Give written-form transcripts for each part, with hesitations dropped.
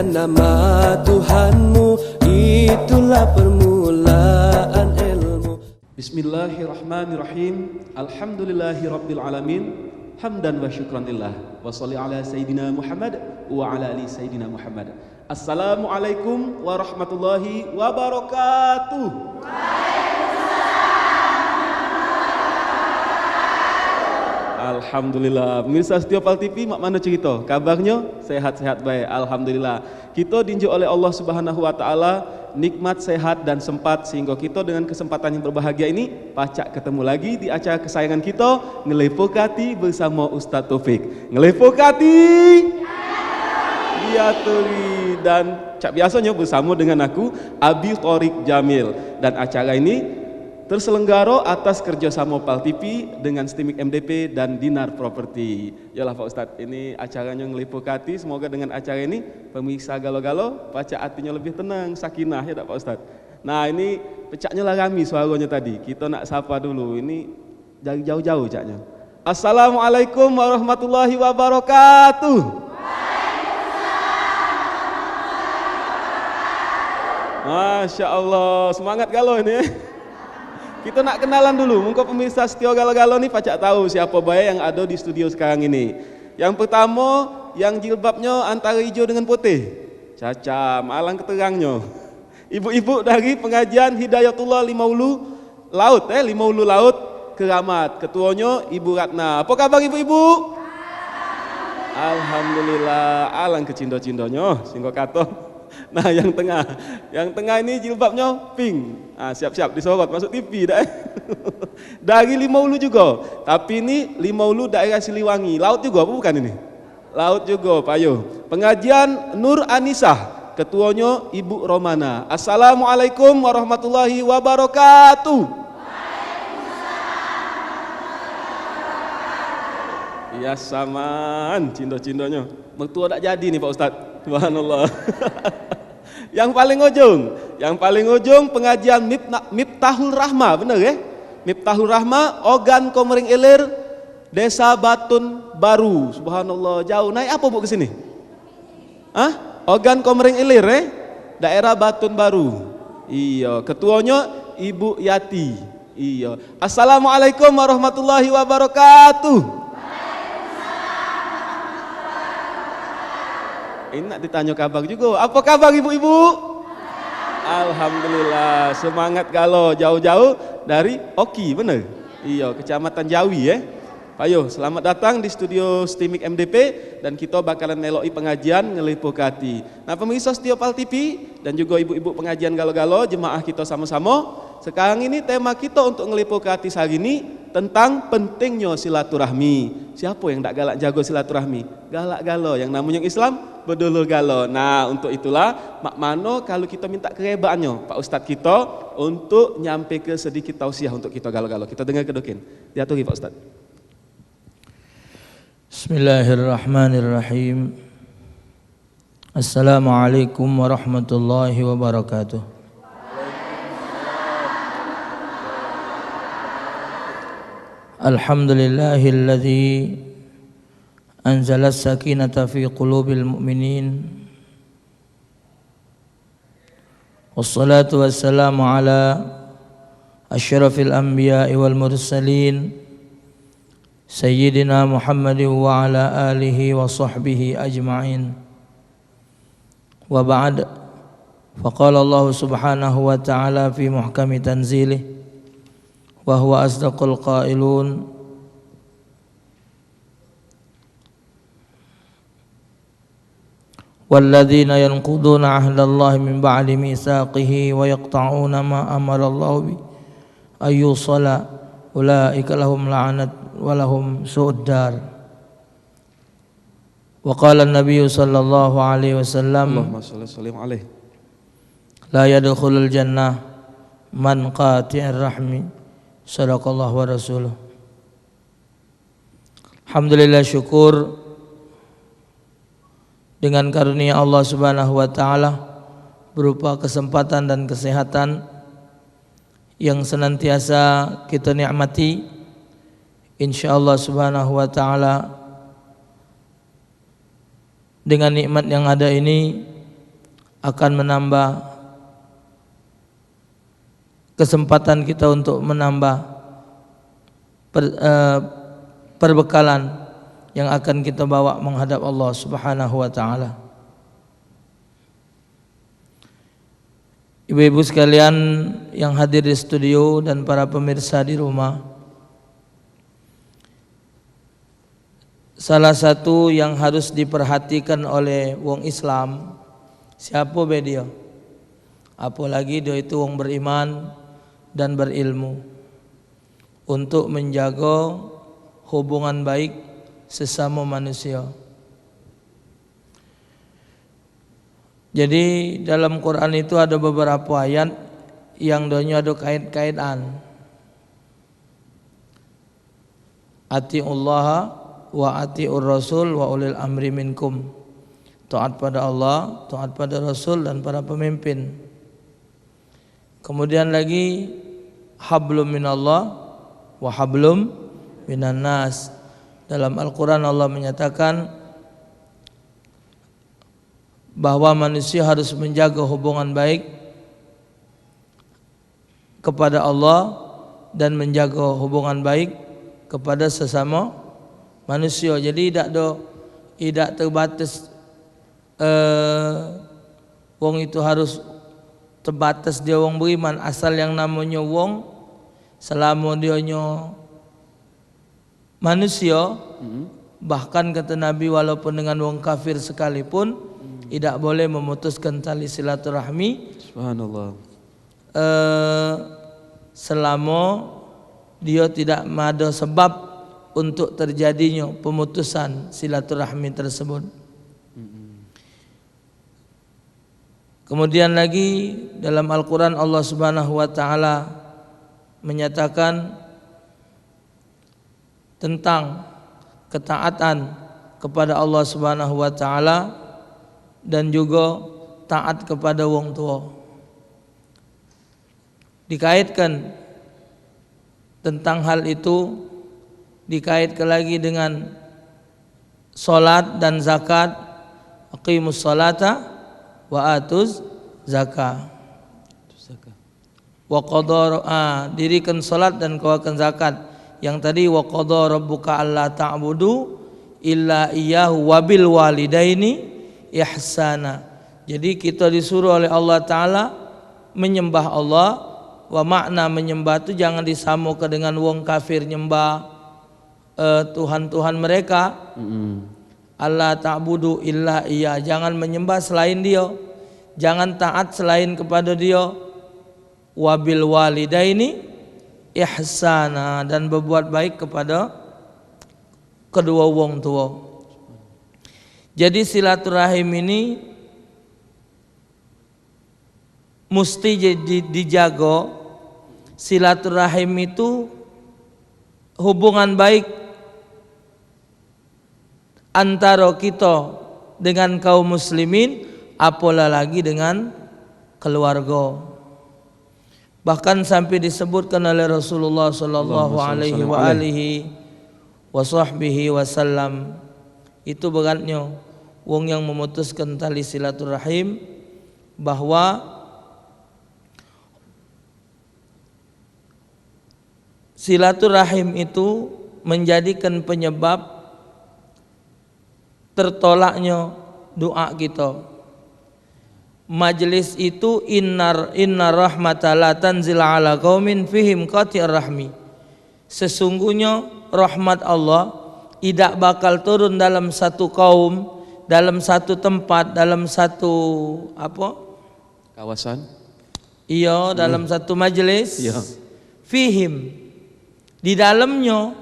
dengan nama Tuhanmu, itulah permulaan ilmu. Bismillahirrahmanirrahim. Alhamdulillahirabbil alamin. Hamdan wa syukran lillah. Wa sholli ala sayyidina Muhammad wa ala ali sayyidina Muhammad. Assalamualaikum warahmatullahi wabarakatuh. Alhamdulillah. Pemirsa setia Pal TV, mak mana cerita? Kabarnya sehat-sehat baik. Alhamdulillah. Kita dinjuk oleh Allah Subhanahu wa taala nikmat sehat dan sempat sehingga kita dengan kesempatan yang berbahagia ini pacak ketemu lagi di acara kesayangan kita Ngelepokati bersama Ustaz Taufik. Ngelepokati Diaturi dan cak biasanya bersama dengan aku Abi Thorik Jamil, dan acara ini terselenggara atas kerjasama Pal TV dengan Stimik MDP dan Dinar Property. Yalah Pak Ustadz, ini acaranya Ngelepokati. Semoga dengan acara ini pemirsa galo-galo pacak hatinya lebih tenang, sakinah ya tak Pak Ustadz. Nah ini pecaknya lah kami suaranya tadi. Kita nak sapa dulu, ini dari jauh-jauh caknya. Assalamualaikum warahmatullahi wabarakatuh. Masya Allah, semangat galo ini. Kita nak kenalan dulu, mungkin pemirsa setia galo-galo nih pacak tahu siapa baik yang ada di studio sekarang ini. Yang pertama, yang jilbabnya antara hijau dengan putih. Caca, malang keterangnya. Ibu-ibu dari pengajian Hidayatullah Limaulu Laut, Limaulu Laut Keramat. Ketuanya Ibu Ratna. Apa kabar ibu-ibu? Alhamdulillah, alang kecindo-cindonya, singgo kato. Nah yang tengah ini jilbabnya pink. Ah, siap-siap disorot masuk TV dah. Dari Limaulu juga, tapi ini Limaulu daerah Siliwangi. Laut juga apa bukan ini? Laut juga, payo. Pengajian Nur Anisah, ketuanya Ibu Romana. Assalamualaikum warahmatullahi wabarakatuh. Ya samaan, cindo-cindonya. Mertua tak jadi nih Pak Ustadz. Subhanallah. Yang paling ujung pengajian Miftahul Rahma, benar ya? Miftahul Rahma, Ogan Komering Ilir, Desa Batun Baru. Subhanallah, jauh. Naik apa Bu ke sini? Ogan Komering Ilir daerah Batun Baru. Iya, ketuanya Ibu Yati. Iya. Assalamualaikum warahmatullahi wabarakatuh. Ini nak ditanya kabar juga. Apa kabar ibu-ibu? Alhamdulillah, semangat galo jauh-jauh dari Oki, bener? Iya, Kecamatan Jawi ya. Ayo, selamat datang di studio Stimik MDP dan kita bakalan meloi pengajian Ngelepokati. Nah, pemirsa setia Pal TV dan juga ibu-ibu pengajian galo-galo, jemaah kita sama-sama. Sekarang ini tema kita untuk Ngelepokati hari ini tentang pentingnya silaturahmi. Siapa yang tak galak jago silaturahmi? Galak galo, yang namanya Islam bedulur galo. Nah untuk itulah mak mano kalau kita minta kerebaannya Pak Ustadz kita untuk nyampe ke sedikit tausiah untuk kita galo-galo. Kita dengar kedokin. Diaturi Pak Ustadz. Bismillahirrahmanirrahim. Assalamualaikum warahmatullahi wabarakatuh. Alhamdulillahilladzi anzala as-sakinata fi qulubil mu'minin. Wassalatu wassalamu ala asyrafil anbiya'i wal mursalin Sayyidina Muhammadin wa ala alihi wa sahbihi ajma'in. Wa ba'd. Faqala Allah subhanahu wa ta'ala fi muhkami tanzilih wa huwa asdaqul qailun. Walladzina yanquduna ahdallahi min ba'di mitsaqihi wa yaqta'una ma amara Allah bi ayyusala ulaika lahum la'anat wa lahum su'ud dar. Wa qala an-nabiy sallallahu alaihi wasallam, Allahumma shalli sallim alaihi, la yadkhulul jannah man qati'ir rahmi. Sadaqallahu wa rasuluh. Alhamdulillah, syukur dengan karunia Allah Subhanahu wa taala berupa kesempatan dan kesehatan yang senantiasa kita nikmati. Insyaallah Subhanahu wa taala dengan nikmat yang ada ini akan menambah kesempatan kita untuk menambah perbekalan yang akan kita bawa menghadap Allah Subhanahu wa taala. Ibu-ibu sekalian yang hadir di studio dan para pemirsa di rumah, salah satu yang harus diperhatikan oleh wong Islam, siapa be dia? Apalagi dia itu wong beriman dan berilmu, untuk menjaga hubungan baik sesama manusia. Jadi dalam Quran itu ada beberapa ayat yang doanya ada kait-kaitan. Atiullaha wa atiur rasul wa ulil amri minkum. Taat pada Allah, taat pada Rasul dan para pemimpin. Kemudian lagi hablum minallah wa hablum minan nas. Dalam Al-Quran Allah menyatakan bahwa manusia harus menjaga hubungan baik kepada Allah dan menjaga hubungan baik kepada sesama manusia. Jadi tidak terbatas wong itu harus terbatas dia wong beriman, asal yang namanya wong selama dia manusia, bahkan kata Nabi walaupun dengan wong kafir sekalipun tidak boleh memutuskan tali silaturahmi. Subhanallah. Selama dia tidak ada sebab untuk terjadinya pemutusan silaturahmi tersebut. Kemudian lagi dalam Al-Quran Allah Subhanahu wa taala menyatakan tentang ketaatan kepada Allah Subhanahu wa taala dan juga taat kepada wong tua. Dikaitkan tentang hal itu, dikaitkan lagi dengan salat dan zakat. Aqimus salata wa atuz zakah. Wa qadara, dirikan salat dan keluarkan zakat. Yang tadi wa qadara rabbuka alla ta'budu illa iyyahu wa bil walidaini ihsana. Jadi kita disuruh oleh Allah Ta'ala menyembah Allah. Wa makna menyembah itu jangan disamakan dengan wong kafir nyembah Tuhan-Tuhan mereka. Allah ta'budu illa iya, jangan menyembah selain dia, jangan taat selain kepada dia. Wabil walidaini ihsana, dan berbuat baik kepada kedua wong tua. Jadi silaturahim ini mesti dijaga. Silaturahim itu hubungan baik antara kita dengan kaum muslimin, apalah lagi dengan keluarga. Bahkan sampai disebutkan oleh Rasulullah sallallahu alaihi wasallam, itu beratnya wong yang memutuskan tali silaturahim, bahwa silaturahim itu menjadikan penyebab tertolaknya doa kita. Majlis itu inna rahmatalla tanzil ala qaumin fihim qati'ir rahmi. Sesungguhnya rahmat Allah tidak bakal turun dalam satu kaum, dalam satu tempat, dalam satu kawasan. Iya, dalam satu majelis. Iya. Fihim, di dalamnya,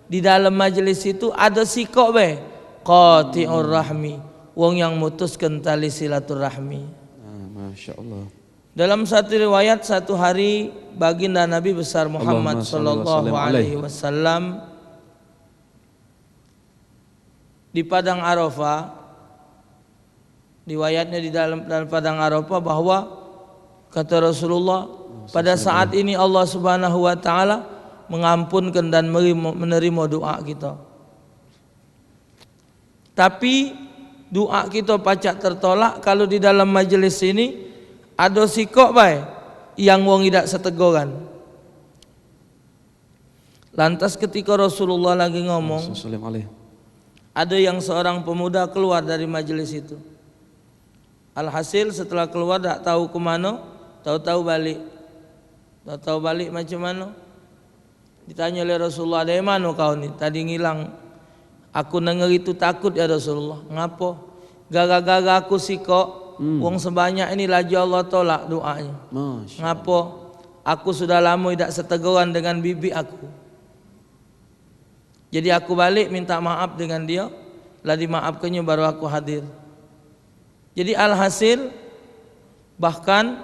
di dalam majelis itu ada sikok be qati'ur rahmi, wong yang mutuskan tali silaturahmi. Masya Allah. Dalam satu riwayat, satu hari baginda Nabi besar Muhammad sallallahu alaihi wasallam di padang Arafah, riwayatnya di dalam padang Arafah, bahwa kata Rasulullah, pada saat ini Allah Subhanahu wa taala mengampunkan dan menerima doa kita. Tapi doa kita pacak tertolak kalau di dalam majelis ini ada sikok bae yang wong tidak setegoran. Lantas ketika Rasulullah lagi ngomong, ada yang seorang pemuda keluar dari majelis itu. Alhasil setelah keluar tak tahu kemana, tahu-tahu balik. Tahu-tahu balik macam mana? Ditanya oleh Rasulullah, dari mana kau ni? Tadi ngilang. Aku dengar itu takut ya Rasulullah. Ngapa? Gara-gara aku sikok, wong sebanyak ini laju Allah tolak doanya. Ngapa? Aku sudah lama tidak seteguran dengan bibi aku. Jadi aku balik minta maaf dengan dia, lah dimaafkannya baru aku hadir. Jadi alhasil bahkan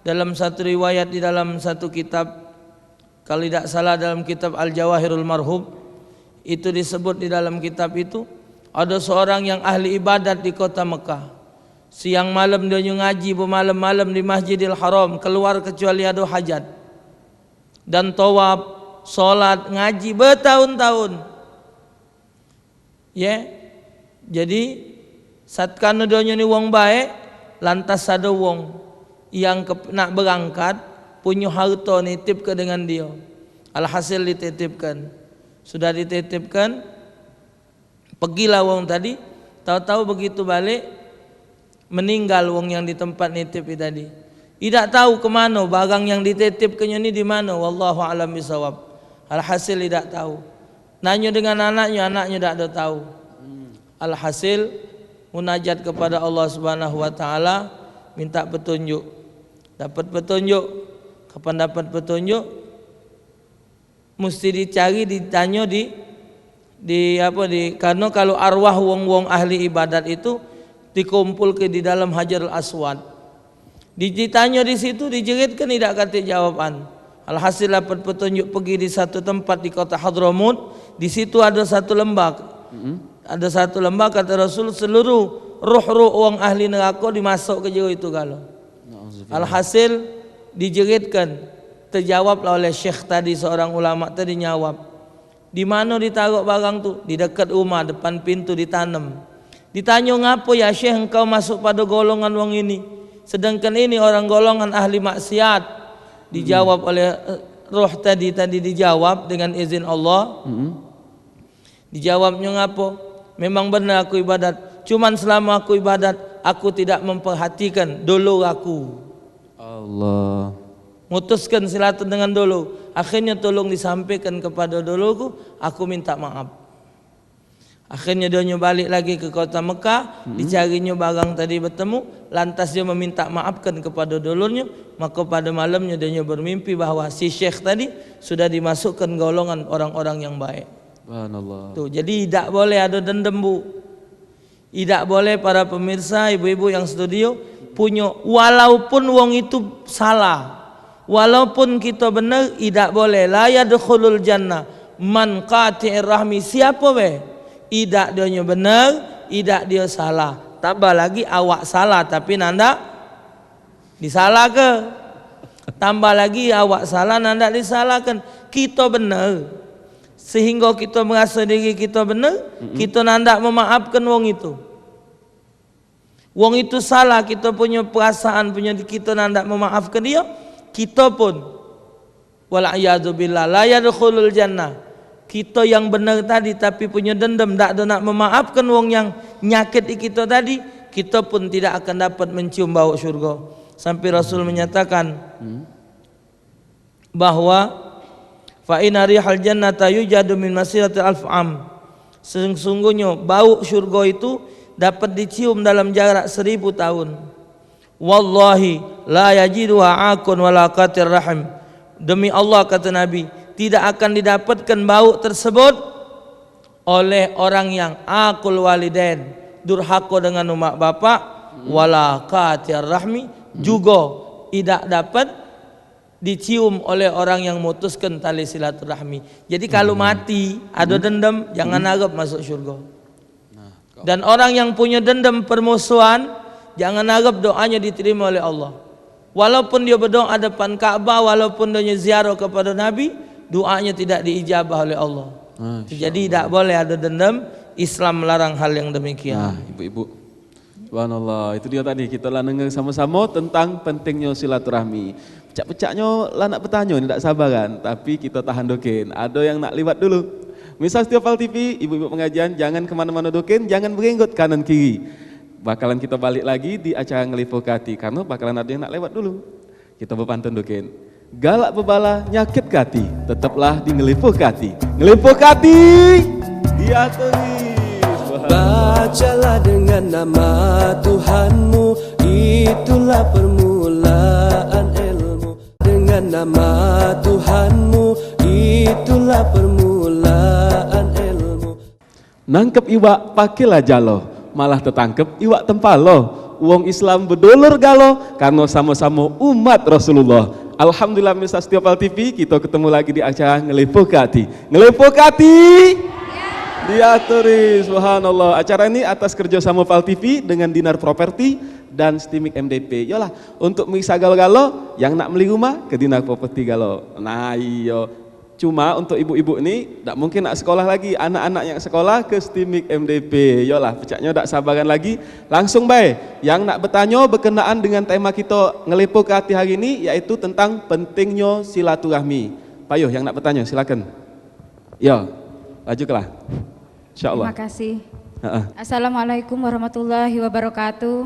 dalam satu riwayat di dalam satu kitab, kalau tidak salah dalam kitab Al-Jawahirul Marhub, itu disebut di dalam kitab itu ada seorang yang ahli ibadat di kota Mekah. Siang malam dia ngaji, bermalam-malam di Masjidil Haram, keluar kecuali ada hajat. Dan tawaf, solat, ngaji bertahun-tahun. Ya. Jadi satkana dia ni wong baik, lantas ada wong yang nak berangkat punya harta nitip ke dengan dia. Alhasil dititipkan. Sudah dititipkan, pergilah wong tadi, tahu-tahu begitu balik meninggal wong yang di tempat nitip tadi. Tidak tahu ke mana barang yang dititipkannya ni di mana, wallahu alam bisawab. Alhasil tidak tahu. Nanya dengan anaknya tak ada tahu. Alhasil munajat kepada Allah Subhanahu wa taala, minta petunjuk. Dapat petunjuk. Kapan dapat petunjuk? Mesti dicari, ditanya karena kalau arwah wong-wong ahli ibadat itu dikumpul ke di dalam Hajarul Aswad. Ditanya di situ, dijeritkan tidak kata jawaban. Alhasil dapat petunjuk, pergi di satu tempat di kota Hadramut. Di situ ada satu lembah. Ada satu lembah, kata Rasul, seluruh ruh-ruh orang ahli neraka dimasuk ke jero itu kalau. Alhasil dijeritkan, terjawablah oleh syekh tadi, seorang ulama tadi nyawab. Di mana ditaruh barang tu? Di dekat rumah, depan pintu ditanam. Ditanya, ngapa ya syekh engkau masuk pada golongan wong ini? Sedangkan ini orang golongan ahli maksiat. Dijawab oleh roh tadi dijawab dengan izin Allah. Dijawabnya ngapa? Memang benar aku ibadat, cuman selama aku ibadat aku tidak memperhatikan dulu aku. Allah mutuskan silaturahmi dengan dulu. Akhirnya tolong disampaikan kepada duluku, aku minta maaf. Akhirnya dia balik lagi ke kota Mekah, dicarinya barang tadi bertemu, lantas dia meminta maafkan kepada dulunya. Maka pada malamnya dia bermimpi bahwa si syekh tadi sudah dimasukkan golongan orang-orang yang baik. Subhanallah. Tuh, jadi tidak boleh ada dendam, Bu. Tidak boleh para pemirsa, ibu-ibu yang studio punya, walaupun wong itu salah, walaupun kita benar, tidak boleh. La yadkhulul jannah man qati'ir rahmi. Siapa be? Tidak dia benar, tidak dia salah. Tambah lagi awak salah tapi nanda disalah ke? Tambah lagi awak salah nanda disalahkan. Kita benar, sehingga kita merasa diri kita benar, kita nanda memaafkan wong itu. Wong itu salah, kita punya perasaan, punya kita nanda memaafkan dia, kita pun wala'iyadzubillah la yadkhulul jannah. Kita yang benar tadi tapi punya dendam, tak ada nak memaafkan wong yang nyakit kita tadi, kita pun tidak akan dapat mencium bau syurga. Sampai Rasul menyatakan bahwa fa inna rihal jannata yujadu min masirati alf am. Sesungguhnya bau syurga itu dapat dicium dalam jarak 1000 tahun. Wallahi la yajiduha akun wala qatir rahim. Demi Allah, kata Nabi, tidak akan didapatkan bau tersebut oleh orang yang akul walidain, durhaka dengan umat bapak, wala qatir rahmi, juga tidak dapat dicium oleh orang yang memutuskan tali silaturahmi. Jadi kalau mati ada dendam, jangan harap masuk syurga. Dan orang yang punya dendam permusuhan, jangan harap doanya diterima oleh Allah. Walaupun dia berdoa depan Ka'bah, walaupun dia ziarah kepada Nabi, doanya tidak diijabah oleh Allah. Jadi tidak boleh ada dendam, Islam melarang hal yang demikian. Nah, ibu-ibu, subhanallah, itu dia tadi kita lah dengar sama-sama tentang pentingnya silaturahmi. Pecak-pecaknya lah nak bertanya, tidak sabar kan, tapi kita tahan dokin. Ada yang nak liwat dulu. Misal setiap TV, ibu-ibu pengajian, jangan kemana-mana dokin, jangan berenggot kanan kiri. Bakalan kita balik lagi di acara ngelipokati, karena bakalan ada yang nak lewat dulu. Kita berpantun dokin. Galak bebala, nyakit kati, tetaplah di ngelipokati. Ngelipokati, dia teri. Bacalah dengan nama Tuhanmu, itulah permulaan ilmu. Dengan nama Tuhanmu, itulah permulaan ilmu. Nangkep iwak pakailah jalo, malah tertangkep iwak tempalo. Uang Islam berdolor galo, karena sama-sama umat Rasulullah. Alhamdulillah Mirsa setiap TV kita ketemu lagi di acara Ngelipokati. Ngelipokati. Diaturi, subhanallah. Acara ini atas kerjasama Val TV dengan Dinar Property dan Stimik MDP. Yolah, untuk misa galo-galo yang nak beli rumah ke Dinar Property galo. Nah iyo, cuma untuk ibu-ibu ini tidak mungkin nak sekolah lagi. Anak-anak yang sekolah ke Stimik MDP. Yolah, pecaknya tidak sabaran lagi. Langsung baik. Yang nak bertanya berkenaan dengan tema kita Ngelipokati hari ini, yaitu tentang pentingnya silaturahmi. Payuh yang nak bertanya silakan. Yo, lanjutlah. InsyaAllah. Terima kasih. Assalamualaikum warahmatullahi wabarakatuh.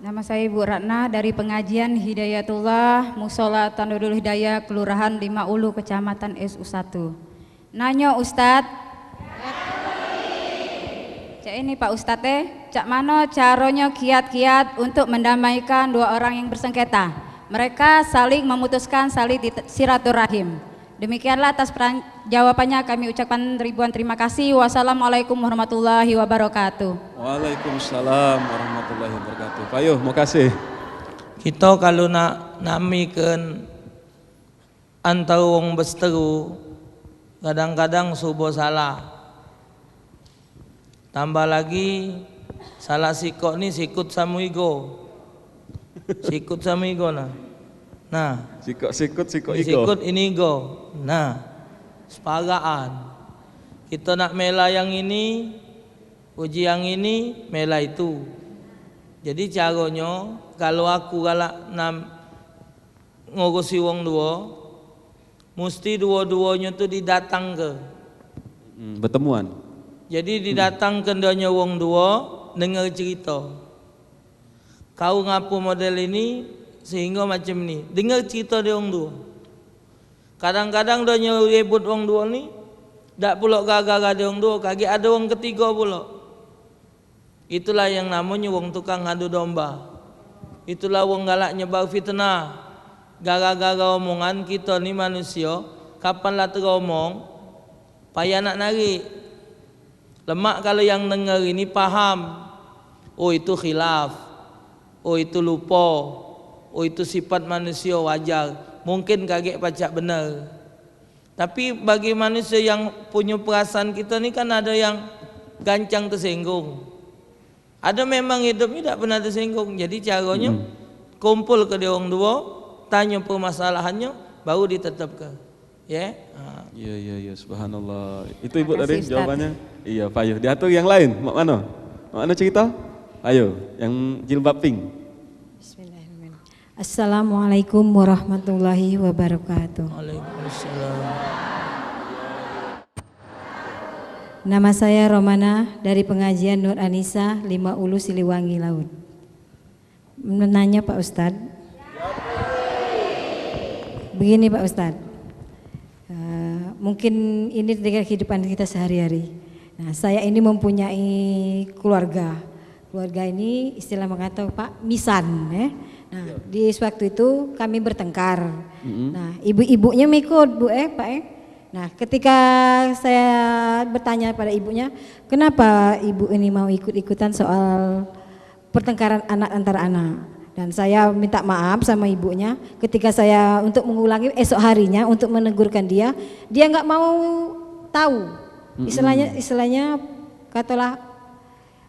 Nama saya Ibu Ratna dari pengajian Hidayatullah Musola Tandodul Hidayah Kelurahan 5 Ulu Kecamatan SU1. Nanya Ustadz, cak ini Pak Ustadz cak mana caranya kiat-kiat untuk mendamaikan dua orang yang bersengketa? Mereka saling memutuskan saling silaturahim. Demikianlah atas jawabannya kami ucapkan ribuan terima kasih. Wassalamualaikum warahmatullahi wabarakatuh. Waalaikumsalam warahmatullahi wabarakatuh. Payuh, mau kasih. Kita kalau nak namikan antara wong berseteru, kadang-kadang subuh salah. Tambah lagi salah sikok ni sikut samuigo. Sikut sama ego nah sikut ego. Sikut ini go. Nah, sepagaan. Kita nak mela yang ini, uji yang ini, mela itu. Jadi caranya kalau aku galak ngurusi wong dua, mesti dua-duanya tu didatang ke. Bertemuan. Jadi didatangkan doanya wong dua, dengar cerita. Kau ngapu model ini sehingga macam ni. Dengar cerita dia orang dua. Kadang-kadang dia nyebut orang dua ni, tak pula gagal dia orang dua, kaki ada orang ketiga pula. Itulah yang namanya orang tukang adu domba. Itulah orang galak nyebar fitnah. Gara-gara omongan kita ni manusia, kapan lah teromong, payah nak narik. Lemak kalau yang dengar ini paham. Oh itu khilaf. Oh itu lupa, oh itu sifat manusia wajar. Mungkin kaget pacak benar. Tapi bagi manusia yang punya perasaan kita ni kan ada yang gancang tersinggung. Ada memang hidupnya tak pernah tersinggung. Jadi caranya kumpul ke dia orang dua, tanya permasalahannya, baru ditetapkan. Ya? Iya, subhanallah. Itu ibu tadi jawabannya. Iya, payuh. Diatur yang lain. Mak mana? Mak mana cerita? Ayo, yang jilbab pink. Bismillahirrahmanirrahim. Assalamualaikum warahmatullahi wabarakatuh. Waalaikumsalam. Nama saya Romana dari pengajian Nur Anisa 5 Ulu Siliwangi Laut. Menanya Pak Ustadz. Begini Pak Ustadz. Mungkin ini dengan kehidupan kita sehari-hari. Nah, saya ini mempunyai keluarga. Keluarga ini istilah mengatakan Pak Misan ya. Nah, di waktu itu kami bertengkar. Nah, ibu-ibunya mengikut Bu Pak Nah, ketika saya bertanya pada ibunya, kenapa ibu ini mau ikut-ikutan soal pertengkaran anak antar anak? Dan saya minta maaf sama ibunya ketika saya untuk mengulangi esok harinya untuk menegurkan dia nggak mau tahu. Istilahnya katalah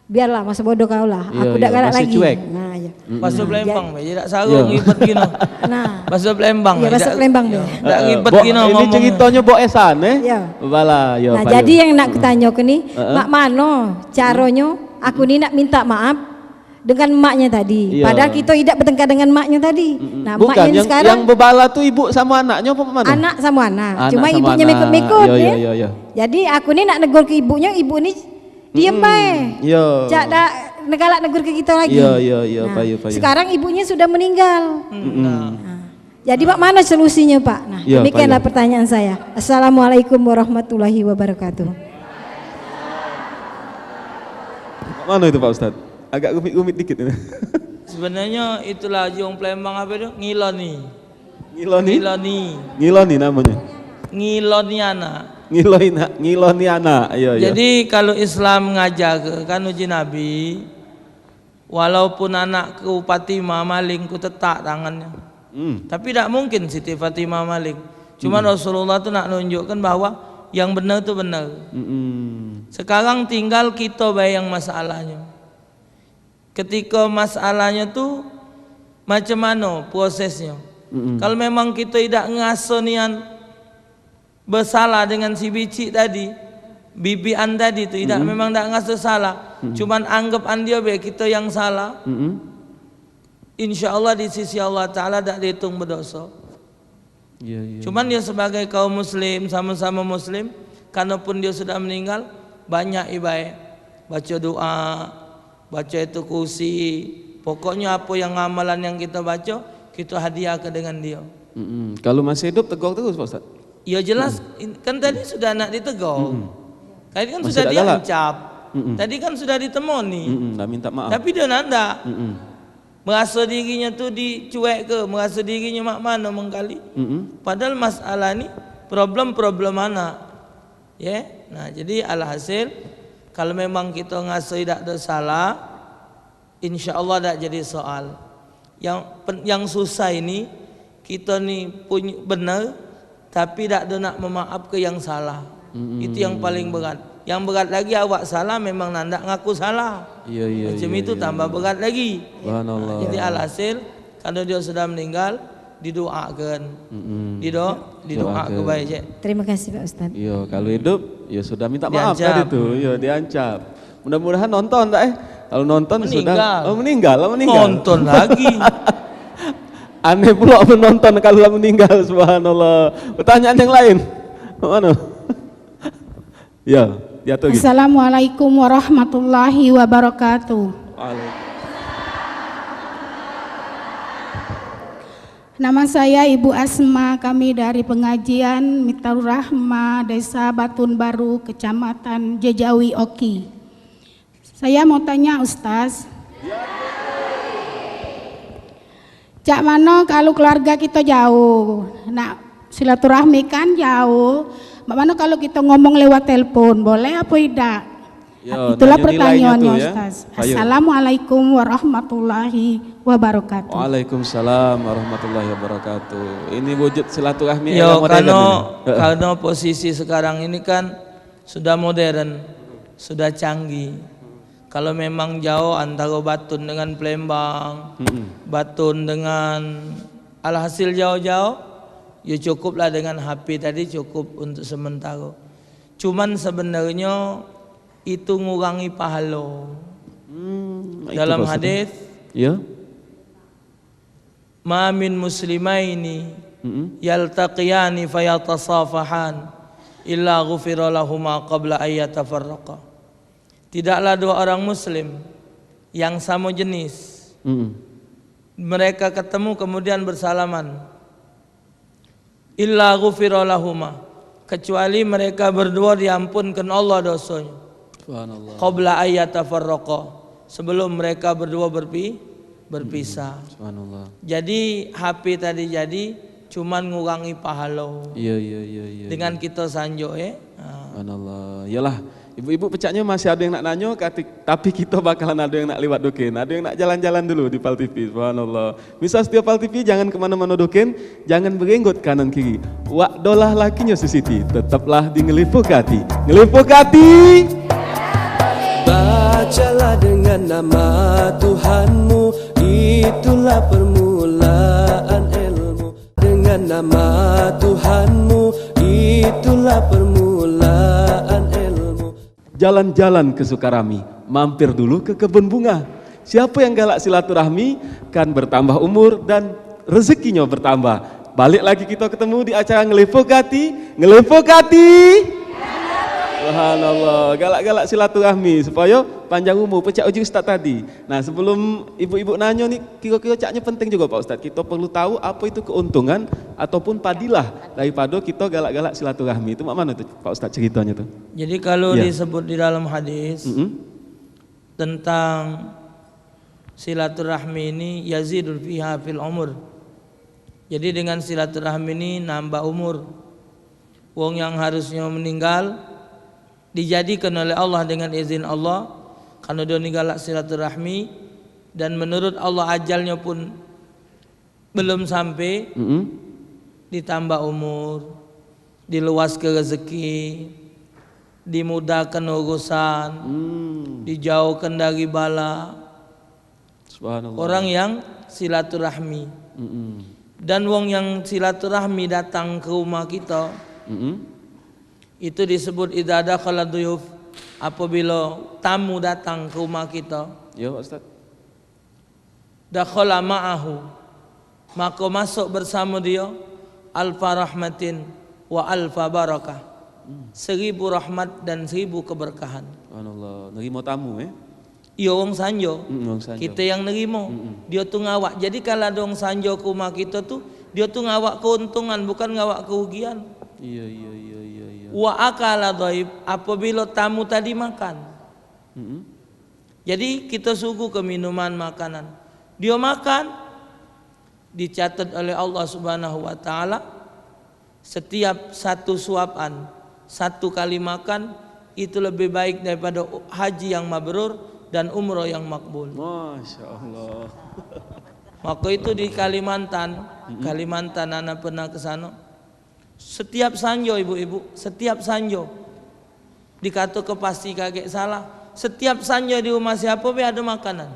biarlah masa bodoh kau lah, aku tidak galak lagi. Cuek. Nah, ya. Bahasa Palembang be, tidak sarung ngibet gino. Nah, Bahasa Palembang. ya bahasa Palembang be. Tidak ngibet gino Ini ngomong. ceritanya Bok Esan Ya. Bala, yo. Nah, Pak, jadi yo. yang nak kutanya ke nih, mak mano caranya aku nih nak minta maaf dengan maknya tadi. Iya. Padahal kita tidak bertengkar dengan maknya tadi. Nah, Bukan maknya yang sekarang bebala tuh ibu sama anaknya apa mana? anak sama anak. Anak Cuma sama ibunya anak. mikut-mikut Yo, ya. yo, yo. Jadi aku nih nak negur ke ibunya, ibu nih diem bae. Yo. Cak dak negalak negur ke kita lagi. Yo, yo, yo, Nah, payu, payu. sekarang ibunya sudah meninggal. Nah, Jadi Pak mana solusinya Pak? Nah, Iya, demikianlah Pak, iya. pertanyaan saya. Assalamualaikum warahmatullahi wabarakatuh. Mana itu Pak Ustadz? Agak gumit-gumit dikit ini. sebenarnya itulah Jong Palembang apa itu? Ngiloni. Ngiloni? Ngiloni. Ngiloni namanya. Ngiloniana. Ngiloniana. Iya, iya. Jadi kalau Islam ngajak ke kan uji Nabi, walaupun anakku Fatimah maling ku tetak tangannya. Tapi tidak mungkin Siti Fatimah maling. Cuma Rasulullah tuh nak nunjukkan bahwa yang benar itu benar. Sekarang tinggal kita bayang masalahnya. Ketika masalahnya tuh macam mana prosesnya. Kalau memang kita tidak ngasuh nian bersalah dengan si bici tadi, bibian tadi itu tidak memang tidak ngasuh salah. Cuman anggap dia be kita yang salah. Insya Allah di sisi Allah Ta'ala tidak dihitung berdosa. Iya, iya. Cuman dia sebagai kaum muslim, sama-sama muslim, karenapun dia sudah meninggal, banyak ibadah, baca doa, baca itu kursi, pokoknya apa yang amalan yang kita baca, kita hadiahkan dengan dia. Kalau masih hidup tegur terus Pak Ustadz? Ya jelas, kan tadi sudah nak ditegur, tadi kan Masih sudah tak galak? diancap, tadi kan sudah ditemoni, Nggak minta maaf. tapi dia nanda. Merasa dirinya tu dicuek ke, merasa dirinya mak mana mengkali. Padahal masalah ni problem anak. Ya, nah jadi alhasil kalau memang kita ngasuh tidak ada salah, insya Allah tak jadi soal. Yang susah ini kita ni punya benar, tapi tak ada nak memaaf ke yang salah. Itu yang paling berat. Yang berat lagi awak salah memang nandak ngaku salah. Iya, iya. Macam iya, itu iya. tambah berat lagi. Subhanallah. Jadi alhasil kalau dia sudah meninggal didoakan. Didoakan baik je. Terima kasih Pak Ustadz. Iya, kalau hidup ya sudah minta maaf Diancam. tadi tuh. Iya, diancam. Mudah-mudahan nonton tak Kalau nonton Meninggal. sudah meninggal. Nonton lagi. Aneh pula menonton kalau meninggal, subhanallah. Pertanyaan yang lain. Mana? Ya, diatur gitu. Assalamualaikum warahmatullahi wabarakatuh. Nama saya Ibu Asma, kami dari pengajian Mitarur Rahmah, Desa Batun Baru, Kecamatan Jejawi Oki. Saya mau tanya Ustaz, cak mano kalau keluarga kita jauh, nak silaturahmi kan jauh, mana kalau kita ngomong lewat telepon, boleh apa tidak? Yo, Itulah tanya pertanyaannya nilainya tuh ya. Ustaz. Ayo. Assalamualaikum warahmatullahi wabarakatuh. Waalaikumsalam warahmatullahi wabarakatuh. Ini wujud silaturahmi Yo, era modern ini. karena posisi sekarang ini kan sudah modern, sudah canggih. Kalau memang jauh antara Batun dengan Palembang, Batun dengan alhasil jauh-jauh, ya cukuplah dengan HP tadi cukup untuk sementara. Cuman sebenarnya itu ngurangi pahala. Itu Dalam maksudnya. hadis, Ya. ma min muslimaini yaltaqiyani fayatasafahan illa ghufira lahuma qabla an yatafarraqa. Tidaklah dua orang muslim yang sama jenis mereka ketemu kemudian bersalaman, illa ghufira lahuma, kecuali mereka berdua diampunkan Allah dosanya. Subhanallah. Qabla an yatafarraqa, sebelum mereka berdua berpisah. Subhanallah. Jadi HP tadi jadi cuman ngurangi pahala. Iya. Dengan kita sanjo ya. Subhanallah. Yalah, ibu-ibu pecahnya masih ada yang nak nanya, tapi kita bakalan ada yang nak lewat doken, ada yang nak jalan-jalan dulu di Pal TV. Subhanallah. Misal setiap Pal TV jangan kemana-mana doken, jangan berenggot kanan kiri. Wak dolah lakinya Siti, tetaplah di Ngelipuk Hati. Ngelipuk Hati. Bacalah dengan nama Tuhanmu. itulah permulaan ilmu. Dengan nama Tuhanmu, itulah permulaan ilmu. Jalan-jalan ke Sukarami, mampir dulu ke kebun bunga. Siapa yang galak silaturahmi kan bertambah umur dan rezekinya bertambah. Balik lagi kita ketemu di acara Ngelefok Hati. Subhanallah, galak-galak silaturahmi supaya panjang umur. Pecah uji Ustaz tadi. Nah, sebelum ibu-ibu nanya nih, kira-kira caknya penting juga Pak Ustaz. Kita perlu tahu apa itu keuntungan ataupun padilah daripada kita galak-galak silaturahmi. Itu mana tuh Pak Ustaz ceritanya tuh? Jadi kalau Ya. disebut di dalam hadis tentang silaturahmi ini yazidul fiha fil umur. Jadi dengan silaturahmi ini nambah umur. Wong yang harusnya meninggal dijadikan oleh Allah dengan izin Allah karena dia ninggalak silaturahmi, dan menurut Allah ajalnya pun belum sampai, ditambah umur, diluaskan rezeki, dimudahkan urusan, dijauhkan dari bala. Subhanallah. Orang yang silaturahmi. Dan wong yang silaturahmi datang ke rumah kita, itu disebut idza dakhala duyuf, apabila tamu datang ke rumah kita, Ya Pak Ustaz. dakhala ma'ahu, maka masuk bersama dia alfa rahmatin wa alfa barakah, 1000 rahmat dan 1000 keberkahan. Subhanallah, nerima tamu Iya wong sanjo, Wong sanjo. kita yang nerimo, dia tuh ngawak. Jadi kalau ada wong sanjo ke rumah kita tuh, dia tuh ngawak keuntungan, bukan ngawak kerugian. Iya. Wa akala dhaib, apabila tamu tadi makan. Jadi kita suguh ke minuman makanan, dia makan, dicatat oleh Allah Subhanahu wa taala setiap satu suapan, satu kali makan itu lebih baik daripada haji yang mabrur dan umroh yang makbul. Masya Allah. Maka itu di Kalimantan, anak pernah ke sana. Setiap sanjo ibu-ibu, setiap sanjo dikata ke pasti kaget salah. Setiap sanjo di rumah siapa be ada makanan,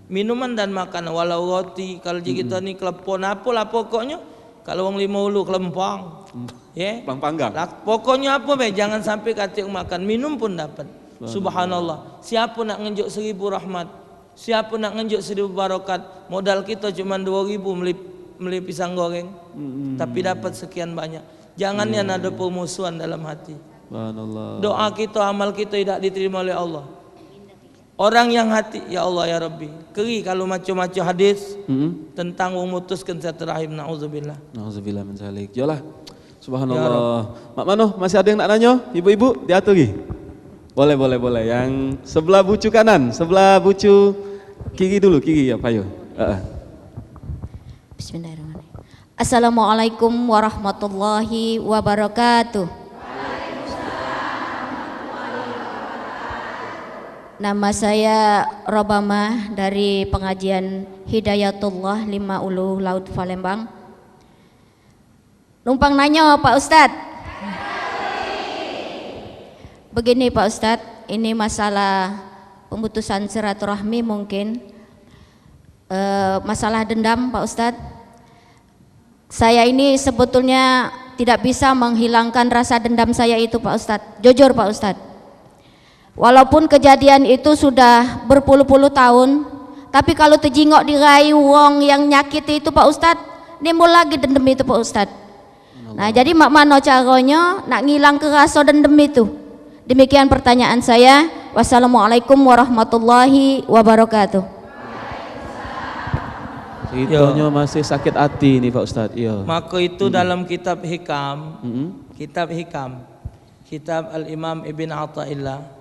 minuman dan makanan. Walau roti, kalau kita ni kelepon apalah pokoknya. Kalau wong 50 kelempang, ya. Panggang. Pokoknya apa be, jangan sampai katik makan, minum pun dapat. Subhanallah. Siapa nak ngenjuk 1000 rahmat, siapa nak ngenjuk 1000 barakat, modal kita cuma 2000 beli pisang goreng, tapi dapat sekian banyak. Jangan yang ada permusuhan dalam hati. Subhanallah. Doa kita, amal kita tidak diterima oleh Allah. Orang yang hati, ya Allah ya Rabbi, keri kalau macam-macam hadis tentang memutuskan silaturahim, naudzubillah. Nauzubillah min zalik. Yolah. Subhanallah. Mak Mano, masih ada yang nak nanya? Ibu-ibu, diatur lagi. Boleh. Yang sebelah bucu kanan, sebelah bucu kiri dulu, kiri ya, Payo. Bismillahirrahmanirrahim. Assalamualaikum warahmatullahi wabarakatuh. Nama saya Robamah dari pengajian Hidayatullah 5 Ulu Laut Palembang. Numpang nanya Pak Ustadz. Begini Pak Ustadz, ini masalah pemutusan silaturahmi mungkin. Masalah dendam Pak Ustadz. Saya ini sebetulnya tidak bisa menghilangkan rasa dendam saya itu Pak Ustadz. Jujur Pak Ustadz. Walaupun kejadian itu sudah berpuluh-puluh tahun, tapi kalau terjingok dirayu wong yang nyakiti itu Pak Ustadz, nimbul lagi dendam itu Pak Ustadz. Nah jadi mak mano caranya nak ngilang ke rasa dendam itu. Demikian pertanyaan saya. Wassalamualaikum warahmatullahi wabarakatuh. Ceritanya masih sakit hati nih Pak Ustadz. Iya. Maka itu dalam kitab Hikam, kitab Al-Imam Ibn Athaillah,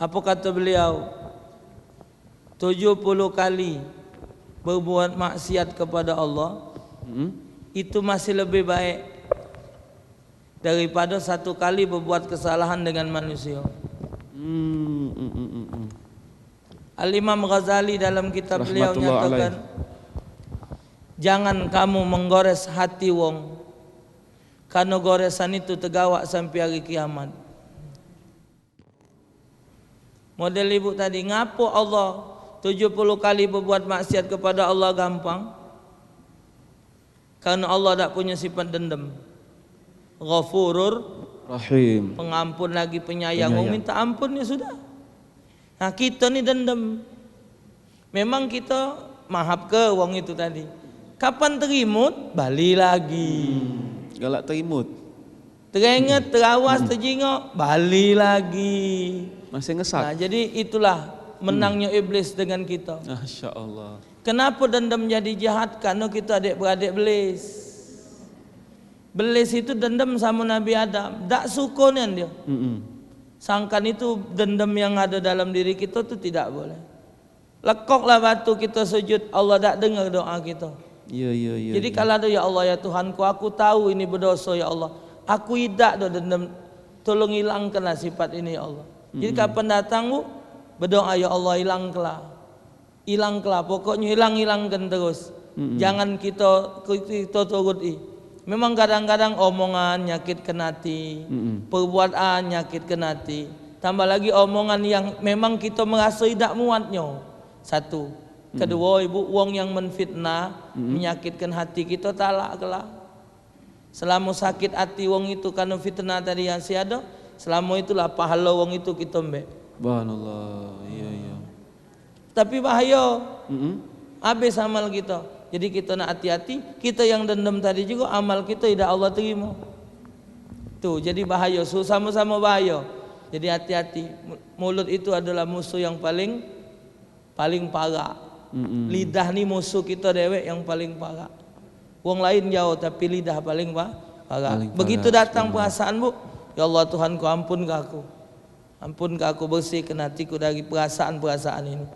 apa kata beliau? 70 kali berbuat maksiat kepada Allah, itu masih lebih baik daripada 1 kali berbuat kesalahan dengan manusia. Al-Imam Ghazali dalam kitab beliau nyatakan, jangan kamu menggores hati wong, karena goresan itu tergawak sampai hari kiamat. Model ibu tadi, ngapo Allah 70 kali berbuat maksiat kepada Allah gampang? Karena Allah tak punya sifat dendam. Ghafurur Rahim. pengampun lagi penyayang. Mau minta ampun ya sudah. Nah kita ni dendam. Memang kita maaf ke wong itu tadi. Kapan terimut balik lagi. Galak terimut. Teringat, terawas, terjingok balik lagi. Masih ngesak. Nah jadi itulah menangnya iblis dengan kita. Masya Allah. Kenapa dendam jadi jahat? Karena kita adik-beradik belis. Belis itu dendam sama Nabi Adam. Tak suka dia. Sangkan itu dendam yang ada dalam diri kita itu tidak boleh. Lekoklah batu kita sujud, Allah tak dengar doa kita. Iya. Jadi kalau ada ya Allah ya Tuhanku, aku tahu ini berdosa ya Allah. Aku tidak do dendam. Tolong hilangkanlah sifat ini ya Allah. Jadi kapan datang bu, berdoa ya Allah hilangkanlah. Pokoknya hilangkan terus. Jangan kita turuti. Memang kadang-kadang omongan nyakitkan hati, perbuatan nyakitkan hati. Tambah lagi omongan yang memang kita merasa tidak muatnya. Satu. Kedua, ibu, wong yang menfitnah, menyakitkan hati kita talaklah. Selama sakit hati wong itu karena fitnah tadi yang si ada, selama itulah pahala wong itu kita mbek. Subhanallah. Iya. Tapi bahaya. Habis amal kita. Jadi kita nak hati-hati. Kita yang dendam tadi juga amal kita tidak Allah terima. Tuh, jadi bahaya. Sama-sama bahaya. Jadi hati-hati. Mulut itu adalah musuh yang paling parah. Lidah ni musuh kita dewek yang paling parah. Wong lain jauh tapi lidah paling parah. Begitu datang perasaan bu, ya Allah Tuhanku ampun ke aku. Ampun ke aku, bersihkan hatiku dari perasaan-perasaan ini.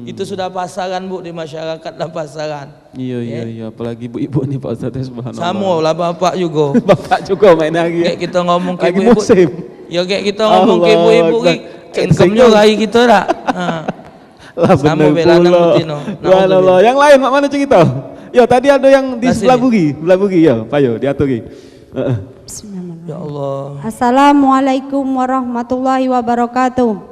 Itu sudah pasaran bu di masyarakat dan pasaran. Iya. Apalagi ibu-ibu nih Pak Ustadz, subhanallah. Sama lah bapak juga. Bapak juga main lagi. Kayak kita ngomong ke lagi ibu-ibu. musim. Ya kayak kita ngomong ke ibu-ibu, cengkemnya lagi kita tak. Lah sama bener belanang pula. betino. Subhanallah. Yang lain mak mana cerita? Yo tadi ada yang di Nah, sebelah sini. bugi yo, payo diaturi. Ya Allah. Assalamualaikum warahmatullahi wabarakatuh.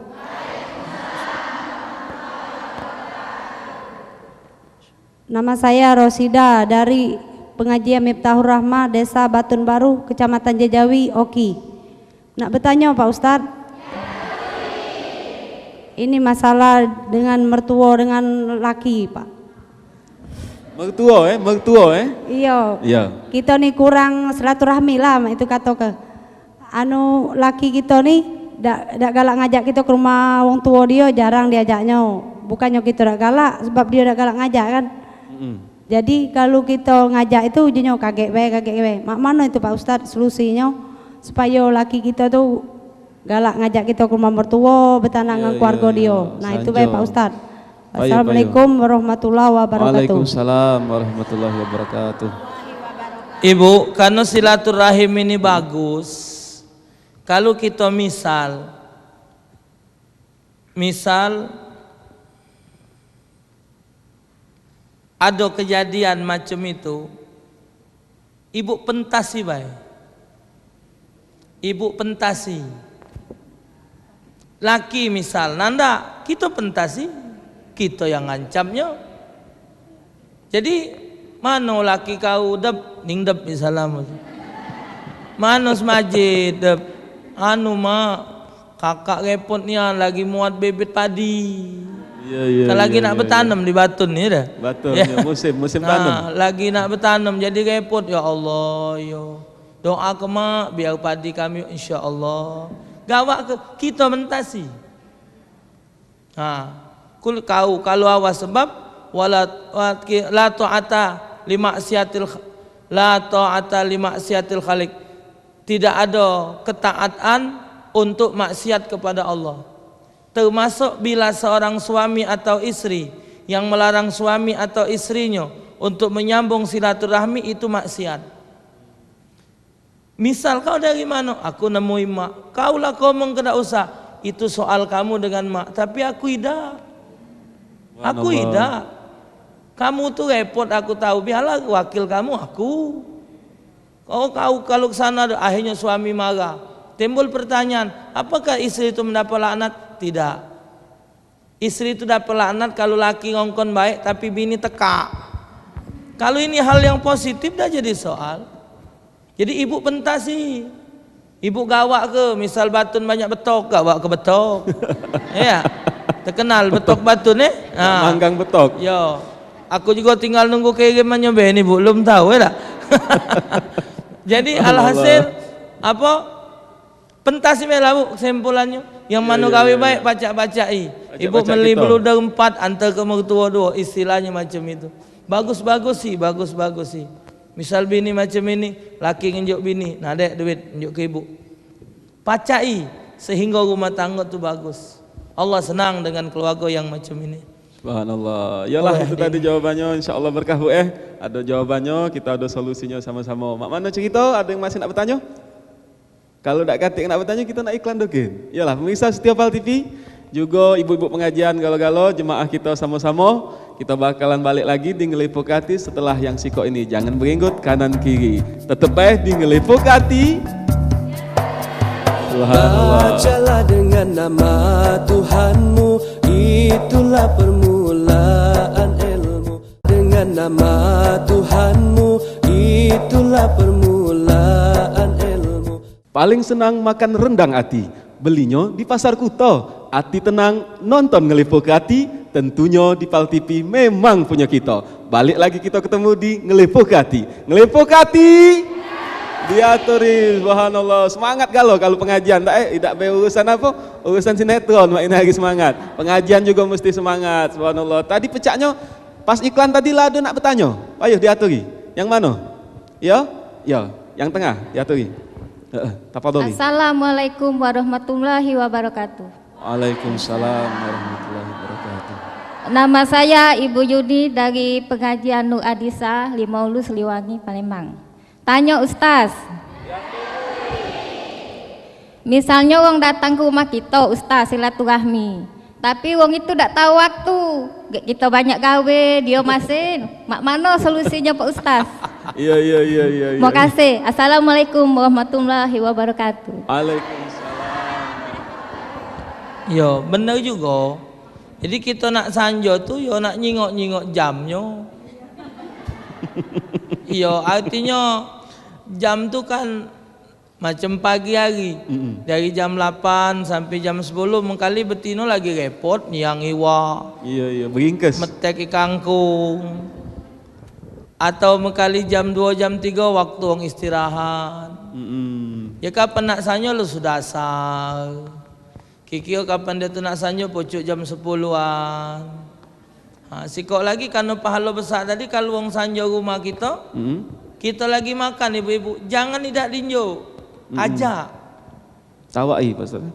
Nama saya Rosida dari pengajian Miftahur Rahmah, Desa Batun Baru, Kecamatan Jejawi, Oki. Nak bertanya Pak Ustadz? Ini masalah dengan mertua dengan laki Pak. Mertua Iya. Kita nih kurang silaturahmi lah, itu kata ke. Anu laki kita nih dak galak ngajak kita ke rumah wong tua dia, jarang diajaknya. Bukannya kita dak galak, sebab dia dak galak ngajak kan. Jadi kalau kita ngajak itu ujungnya kaget we. Mak mana itu Pak Ustadz solusinya supaya laki kita tuh galak ngajak kita ke rumah mertua, bertanang dengan keluarga dia. Nah itu baik Pak Ustadz. Assalamualaikum warahmatullahi wabarakatuh. Waalaikumsalam warahmatullahi wabarakatuh. Ibu, karena silaturahim ini bagus. Kalau kita misal ada kejadian macam itu, ibu pentasi baik. Ibu pentasi. Laki misal, nanda kita pentasi, kita yang ngancamnya. Jadi mana laki kau dep ning dep misalnya. Mana semajid dep anu mak kakak repotnya lagi muat bebet padi. Iya. Lagi nak bertanam di Batun ni dah. Batun Ya. ya, musim tanam. Lagi nak bertanam jadi repot ya Allah yo. Doa ke mak biar padi kami insya-Allah. Gawak ke kita mentasi. Kau kalau awas sebab la ta'ata limaksiatil khaliq. Tidak ada ketaatan untuk maksiat kepada Allah. Termasuk bila seorang suami atau istri yang melarang suami atau istrinya untuk menyambung silaturahmi itu maksiat. Misal kau dari mana? Aku nemui mak. Kaulah kau mengkedak usah. Itu soal kamu dengan mak. Tapi aku tidak. Aku tidak. Kamu tuh repot aku tahu. Biarlah wakil kamu aku. Kau kalau ke sana akhirnya suami marah. Timbul pertanyaan, apakah istri itu mendapat laknat? Tidak. Istri itu dapat laknat kalau laki ngongkon baik tapi bini teka. Kalau ini hal yang positif dah jadi soal. Jadi ibu pentasi. Ibu gawak ke, misal batun banyak betok, gawak ke betok. Ya. Terkenal betok batun Manggang betok. Yo. Aku juga tinggal nunggu kirimannya Beni, Bu. Belum tahu ya tak? Jadi alhasil apa? Pentasi melah Bu kesimpulannya. Yang mana gawe baik pacak-pacai. Ibu beli beludak 4 antar ke mertua 2, istilahnya macam itu. Bagus-bagus sih. Misal bini macam ini, laki nginjuk bini, nah dek duit nunjuk ke ibu. Pacai sehingga rumah tangga itu bagus. Allah senang dengan keluarga yang macam ini. Subhanallah. Yalah itu tadi jawabannya, insyaallah berkah Bu. Ada jawabannya, kita ada solusinya sama-sama. Mak mana cerita? Ada yang masih nak bertanya? Kalau tak katik nak bertanya, kita nak iklan dokin. Yalah, pemirsa Setia Pal TV, juga ibu-ibu pengajian galo-galo, jemaah kita sama-sama, kita bakalan balik lagi di Ngelipokati setelah yang sikok ini. Jangan berenggut kanan kiri. Tetep di Ngelipokati. Bacalah dengan nama Tuhanmu, itulah permulaan ilmu. Dengan nama Tuhanmu, itulah permulaan ilmu. Paling senang makan rendang ati, belinya di pasar Kuto. Ati tenang nonton Ngelipokati, tentunya di Pal TV memang punya kita. Balik lagi kita ketemu di Ngelipokati. Ngelipokati diaturi, subhanallah. Semangat kalau pengajian tidak berurusan apa? Urusan sinetron, mak ini lagi semangat. Pengajian juga mesti semangat, subhanallah. Tadi pecahnya pas iklan tadi lah ada nak bertanya. Ayo diaturi. Yang mana? Ya, yang tengah diaturi. Tafadholi. Assalamualaikum warahmatullahi wabarakatuh. Waalaikumsalam warahmatullahi wabarakatuh. Nama saya Ibu Yudi dari pengajian Nur Adisa Limaulu Sliwangi Palembang. Tanya Ustaz, misalnya orang datang ke rumah kita Ustaz silaturahmi, tapi orang itu tak tahu waktu, kita banyak gawe, dia masih, mak mana solusinya Pak Ustaz? Iya. Terima kasih. Assalamualaikum warahmatullahi wabarakatuh. Waalaikumsalam. Yo, benar juga. Jadi kita nak sanjo tu yo nak nyingok jamnya. Yo, artinya jam tu kan macam pagi hari. Dari jam 8 sampai jam 10 mengkali betino lagi repot nyang iwa. Iya, beringkes. Metek kangkung. Atau mengkali jam 2 jam 3 waktu orang istirahat. Ya kapan nak sanyo lu sudah asal. Kikio kapan dia tu nak sanyo pucuk jam 10-an. Sikok lagi karena pahala besar tadi kalau orang sanjo rumah kita, kita lagi makan ibu-ibu, jangan tidak dinjo, ajak. Tawai pasal.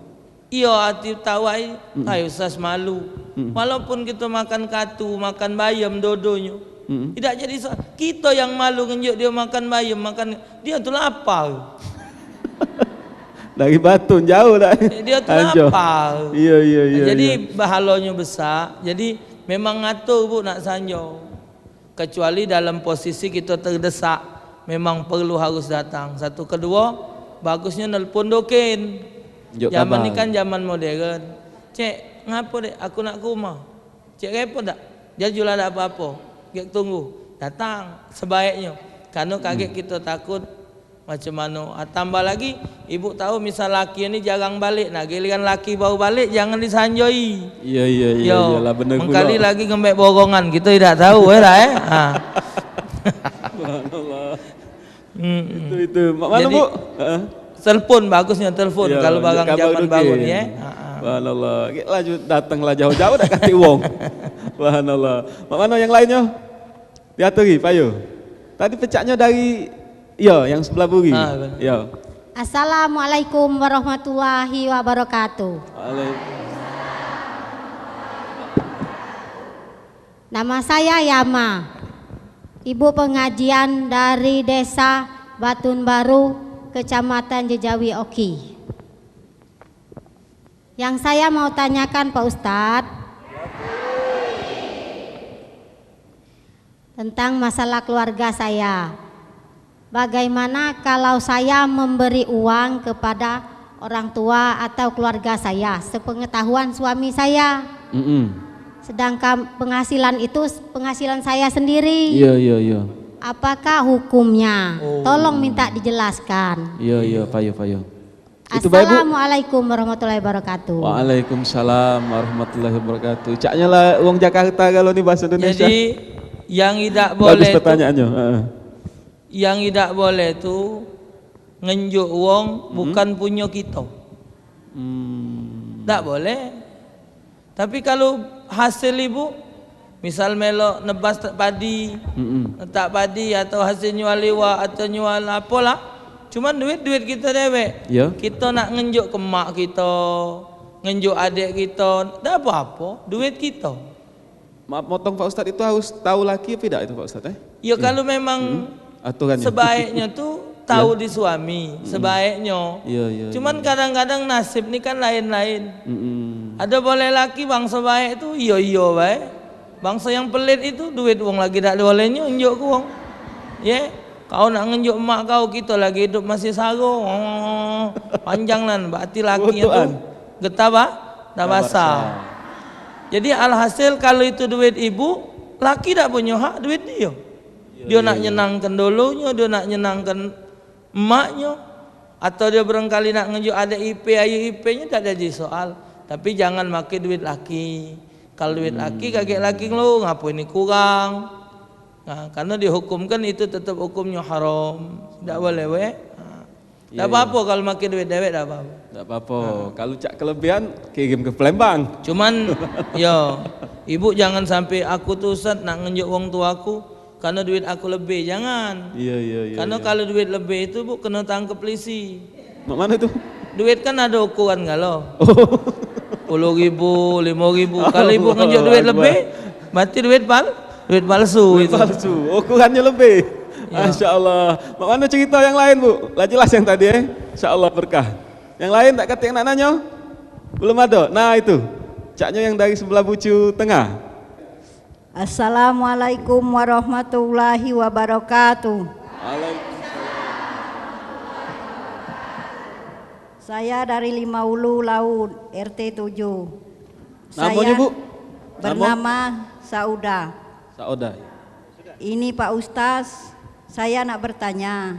Iya hati tawai, ayo Ustaz malu. Walaupun kita makan katu, makan bayam dodonyo, tidak jadi kita yang malu ngenjuk dia makan bayam, makan dia tu lapar. Dari Batun jauh dah. Dia tu lapar. Iya. Jadi bahalanya besar. Jadi memang ngatur Bu nak sanjo. Kecuali dalam posisi kita terdesak, memang perlu harus datang. Satu kedua, bagusnya nelpon doken. Zaman ini kan zaman modern. Cek, ngapa dek? Aku nak ke rumah. Cek repot tak? Dia jual ada apa-apa. Kita tunggu. Datang sebaiknya. Karena kaget kita takut macam mana. Tambah lagi, ibu tahu misal laki ini jarang balik. Nah, giliran laki baru balik jangan disanjoi. Iya lah benar pula. Mengkali lagi ngembek borongan, kita tidak tahu Subhanallah. Itu. Mana Bu? Telepon bagusnya telepon kalau barang zaman baru ni Subhanallah. Laju datanglah jauh-jauh dah kasih wong. Subhanallah. Mana yang lainnya? Diaturi, payo. Tadi pecahnya dari yang sebelah buri. Ya. Assalamualaikum warahmatullahi wabarakatuh. Nama saya Yama, ibu pengajian dari Desa Batun Baru, Kecamatan Jejawi Oki. Yang saya mau tanyakan Pak Ustadz tentang masalah keluarga saya. Bagaimana kalau saya memberi uang kepada orang tua atau keluarga saya, sepengetahuan suami saya, Sedangkan penghasilan itu penghasilan saya sendiri. Iya. Apakah hukumnya? Tolong minta dijelaskan. Iya, payo. Itu baik, Bu. Assalamualaikum warahmatullahi wabarakatuh. Waalaikumsalam warahmatullahi wabarakatuh. Caknya lah uang Jakarta kalau nih bahasa Indonesia. Jadi yang tidak bagus boleh pertanyaannya. yang tidak boleh tuh ngenjuk wong bukan punya kita. Tak boleh. Tapi kalau hasil ibu, misal melok nebas padi, tak padi atau hasil nyual liwa atau nyual apalah, cuman duit kita dewek. Ya. Kita nak ngenjuk ke mak kita, ngenjuk adik kita, tak apa-apa, duit kita. Maaf motong Pak Ustadz, itu harus tahu laki apa tidak itu Pak Ustadz? Ya kalau memang Aturannya. sebaiknya tuh tahu di suami, sebaiknya. Iya. Cuman kadang-kadang nasib ini kan lain-lain. Ada boleh laki bangsa baik itu iya baik. Bangsa yang pelit itu duit uang lagi tak bolehnya ngenjuk ke uang. Ya, kau nak ngenjuk emak kau, kita lagi hidup masih sago. Panjang nan, berarti lakinya tuh getah bah, tak basah. Jadi alhasil kalau itu duit ibu, laki tak punya hak duit dia. Dia nak nyenangkan dulunya, dia nak nyenangkan emaknya, atau dia barangkali nak ngejuk ada IP, ayu IP-nya tak ada soal. Tapi jangan pakai duit laki. Kalau duit laki, kakek laki lo ngapain ini kurang? Nah, karena dihukumkan itu tetap hukumnya haram. Tidak boleh, weh. Tak apa-apa kalau pakai duit dewek, tak apa-apa. Tak apa-apa. Kalau cak kelebihan, kirim ke Palembang. Cuman, yo, ibu jangan sampai aku tuh Ustaz nak ngejuk wong tuaku karena duit aku lebih, jangan. Iya. Karena kalau duit lebih itu bu kena tangkap polisi. Mana itu? Duit kan ada ukuran kalau 10.000, 5.000. Kalau ibu ngejuk duit lebih, berarti duit palsu. Duit palsu. Ukurannya lebih. Masya Allah. Mana cerita yang lain Bu? Lah jelas yang tadi Insya Allah berkah. Yang lain tak kata yang nak nanya? Belum ada. Nah itu. Caknya yang dari sebelah bucu tengah. Assalamualaikum warahmatullahi wabarakatuh. Saya dari Limaulu Laut, RT 7. Namanya Bu? Bernama Sauda. Sauda. Ini Pak Ustaz, saya nak bertanya.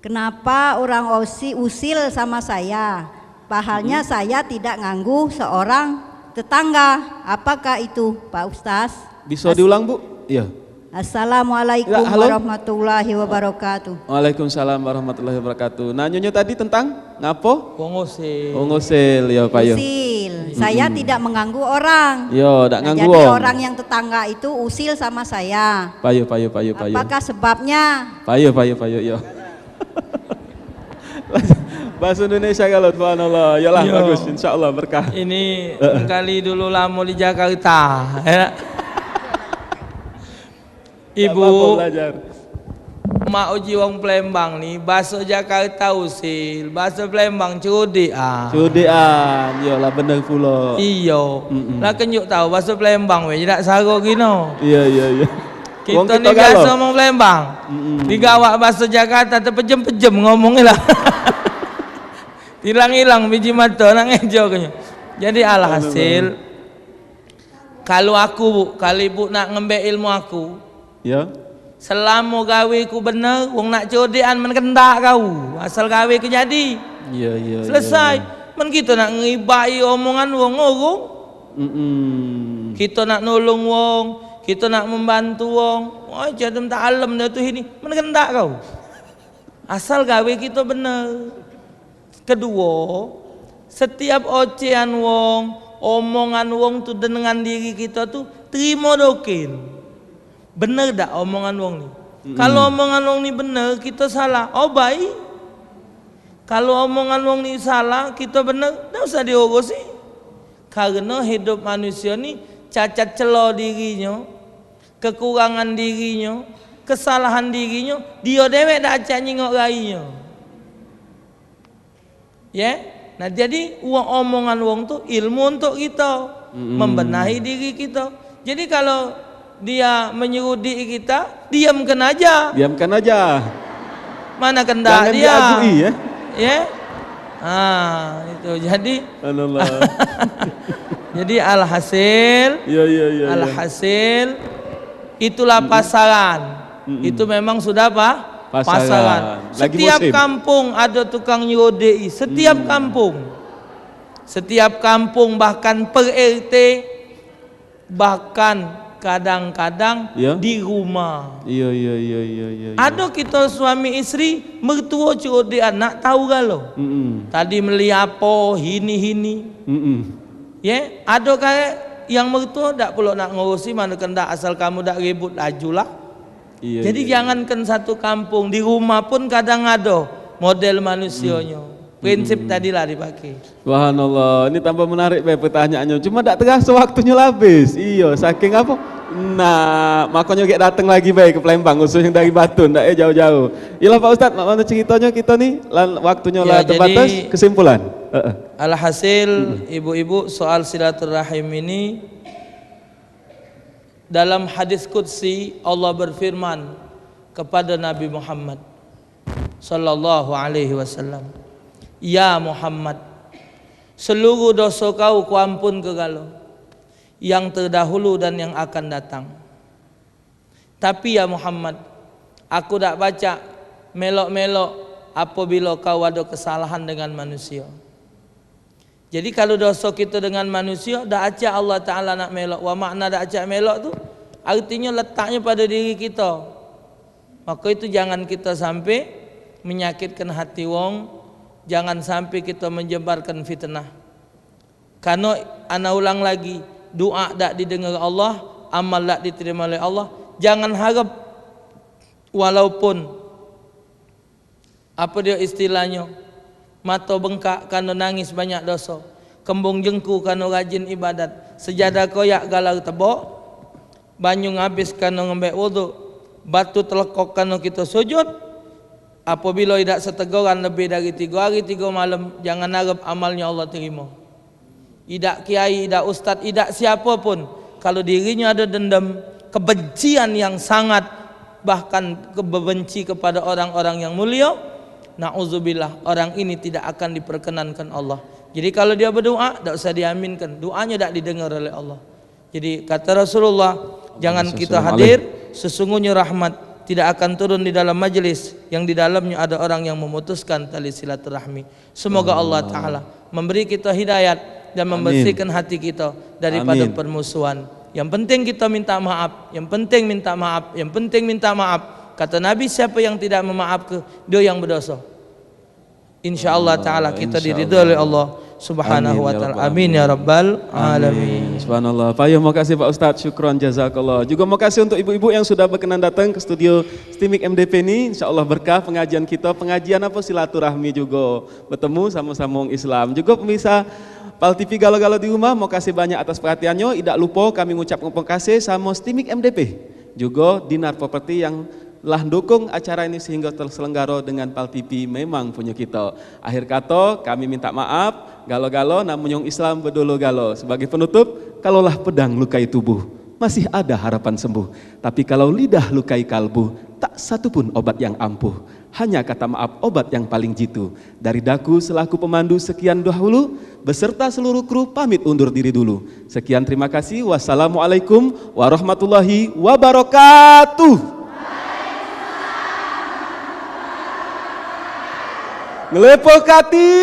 Kenapa orang usil sama saya? Pahalnya saya tidak nganggu seorang tetangga. Apakah itu Pak Ustaz? Bisa diulang Bu? Iya. Assalamualaikum warahmatullahi wabarakatuh. Waalaikumsalam warahmatullahi wabarakatuh. Nanyanya tadi tentang ngapo? Pengusil. Pengusil ya Pak yo. Usil. Saya tidak mengganggu orang. Yo, tak nganggu. Jadi orang yang tetangga itu usil sama saya. Payo. Apakah sebabnya? Payo yo. Bahasa Indonesia kalau subhanallah. Yalah bagus, insyaallah berkah. Ini kali dulu lama di Jakarta. Ibu mak uji wong Palembang nih, bahasa Jakarta usil, bahasa Palembang cudian. Cudian, iyalah bener pula. Iya. Lah kenjuk tahu bahasa Palembang we, tidak sago gino. Iya. Kita ni biasa ngomong Palembang. Digawak bahasa Jakarta terpejem-pejem ngomongnya lah. Hilang-hilang biji mata nang ejo kenya. Jadi alhasil kalau aku Bu, kalau ibu nak ngembe ilmu aku, ya. Selama gawe ku bener, wong nak codean men kendak kau. Asal gawe ku jadi. Iya. Selesai. Men kita nak ngibai omongan wong ngurung. Kita nak nolong wong, kita nak membantu wong. Oh, jadi tak alam dah tu ini. Men kendak kau. Asal gawe kita bener. Kedua, setiap ocehan wong, omongan wong tu dengan diri kita tu terima dokil. Bener tak omongan wong ni? Kalau omongan wong ni bener, kita salah. Oh baik. Kalau omongan wong ni salah, kita bener, tak usah diurusi. Karena hidup manusia ni cacat celah dirinya, kekurangan dirinya, kesalahan dirinya, dia dewek dak acak nyingok rainya. Ya, nah jadi omongan wong tu ilmu untuk kita, membenahi diri kita. Jadi kalau dia menyerudi kita, diamkan aja. Diamkan aja. Mana kendak jangan dia? Diagui, ya. Ya. Itu jadi Subhanallah. jadi alhasil Iya. alhasil itulah pasaran. Itu memang sudah apa? Pasaran. Lagi Setiap musim. kampung ada tukang nyodei, setiap kampung. Setiap kampung bahkan per RT, bahkan kadang-kadang Ya. di rumah. Iya. Ada kita suami istri mertua nyodei anak tahu galo. Tadi beli apa hini. Ya, ada kayak yang mertua tak perlu nak ngurusi mana kendak asal kamu tak ribut ajulah. Iya. Jadi jangankan satu kampung, di rumah pun kadang ada model manusianya. Prinsip tadilah dipakai. Subhanallah, ini tambah menarik pertanyaannya. Cuma tak terasa waktunya habis. Iya, saking apa? Nah, makanya kayak datang lagi ke Palembang, khususnya dari Batu, ndak jauh-jauh. Iyalah Pak Ustadz, mana ceritanya kita nih, waktunya lah terbatas. Kesimpulan. Alhasil, ibu-ibu soal silaturahim ini dalam hadis qudsi Allah berfirman kepada Nabi Muhammad sallallahu alaihi wasallam, "Ya Muhammad, seluruh dosa kau kuampun kegalo, yang terdahulu dan yang akan datang. Tapi ya Muhammad, aku tak baca melok-melok apabila kau ada kesalahan dengan manusia." Jadi kalau dosa kita dengan manusia, dak acak Allah Ta'ala nak melok. Wa makna dak acak melok tu artinya letaknya pada diri kita. Maka itu jangan kita sampai menyakitkan hati wong, jangan sampai kita menyebarkan fitnah. Karena ana ulang lagi, doa tak didengar Allah, amal tak diterima oleh Allah. Jangan harap walaupun apa dia istilahnya, mata bengkak karena nangis banyak dosa, kembung jengku karena rajin ibadat, sejadah koyak galau tebok, banyu habis karena ngembek wudu, batu telekok karena kita sujud. Apabila tidak seteguran lebih dari 3 hari 3 malam, jangan harap amalnya Allah terima. Tidak kiai, tidak ustadz, tidak siapapun, kalau dirinya ada dendam, kebencian yang sangat, bahkan kebenci kepada orang-orang yang mulia, na'udzubillah, orang ini tidak akan diperkenankan Allah. Jadi kalau dia berdoa, tak usah diaminkan, doanya tak didengar oleh Allah. Jadi kata Rasulullah, jangan kita hadir, sesungguhnya rahmat tidak akan turun di dalam majelis yang di dalamnya ada orang yang memutuskan tali silaturahmi. Semoga Allah Ta'ala memberi kita hidayat dan membersihkan hati kita daripada permusuhan. Yang penting kita minta maaf, yang penting minta maaf, yang penting minta maaf. Kata Nabi, siapa yang tidak memaafkan, dia yang berdosa. InsyaAllah Ta'ala kita diridhoi oleh Allah Subhanahu wa ta'ala. Amin ya rabbal alamin. Subhanallah. Pak Yuh, mau kasih Pak Ustadz, syukron jazakallah. Juga mau kasih untuk ibu-ibu yang sudah berkenan datang ke studio STIMIC MDP ini. InsyaAllah berkah pengajian kita. Pengajian apa? Silaturahmi juga. Bertemu sama-sama orang Islam. Juga pemirsa Pal TV galau-galau di rumah, mau kasih banyak atas perhatiannya. Tidak lupa kami mengucapkan terima kasih sama STIMIC MDP. Juga Dinar Property yang lah dukung acara ini sehingga terselenggara dengan Pal TV memang punya kita. Akhir kata kami minta maaf, galau-galau namun yang Islam berdolo galau. Sebagai penutup, kalaulah pedang lukai tubuh, masih ada harapan sembuh. Tapi kalau lidah lukai kalbu, tak satu pun obat yang ampuh. Hanya kata maaf obat yang paling jitu. Dari daku selaku pemandu sekian dahulu, beserta seluruh kru pamit undur diri dulu. Sekian, terima kasih. Wassalamualaikum warahmatullahi wabarakatuh. Ngelepok hati.